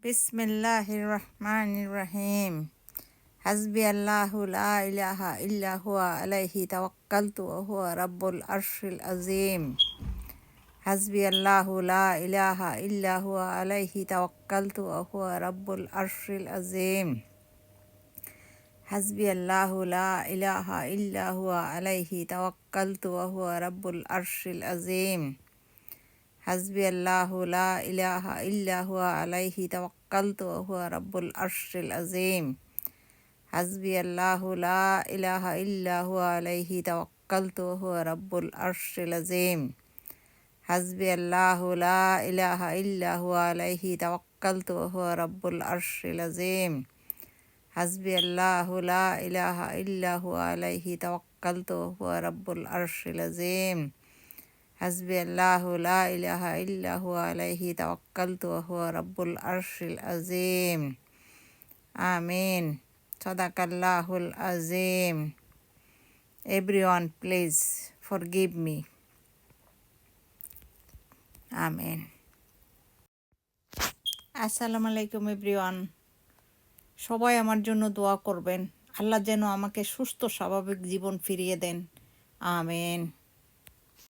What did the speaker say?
বিসমিল্লাহির রহমানির রহিম। হাসবি আল্লাহু লা ইলাহা ইল্লা হুয়া আলাইহি তাওয়াক্কালতু ওয়া হুয়া রাব্বুল আরশিল আযীম। হাসবি আল্লাহু লা ইলাহা ইল্লা হুয়া আলাইহি তাওয়াক্কালতু ওয়া হুয়া রাব্বুল আরশিল আযীম। হাসবি আল্লাহু লা ইলাহা ইল্লা হুয়া আলাইহি তাওয়াক্কালতু ওয়া হুয়া রাব্বুল আরশিল আযীম। হাসবি আল্লাহু লা ইলাহা ইল্লা হুয়া আলাইহি তাওয়াক্কালতু ওয়া হুয়া রাব্বুল আরশিল আযীম। হাসবি আল্লাহু লা ইলাহা ইল্লা হুয়া আলাইহি তাওয়াক্কালতু ওয়া হুয়া রাব্বুল আরশিল আযীম। হাসবি আল্লাহু লা ইলাহা ইল্লা হুয়া আলাইহি তাওয়াক্কালতু ওয়া হুয়া রাব্বুল আরশিল আযীম। হাসবি আল্লাহু লা ইলাহা ইল্লা হুয়া আলাইহি তাওয়াক্কালতু ওয়া হুয়া রাব্বুল আরশিল আযীম। হাসবি আল্লাহু লা ইলাহা ইল্লা হুয়া আলাইহি তাওয়াক্কালতু ওয়া হুয়া রাব্বুল আরশিল আযীম। আমিন। সাদাকাল্লাহুল আযীম। Everyone, please forgive me. আমিন। আসসালামু আলাইকুম এভরিওয়ান। সবাই আমার জন্য দোয়া করবেন। আল্লাহ যেন আমাকে সুস্থ স্বাভাবিক জীবন ফিরিয়ে দেন। আমিন।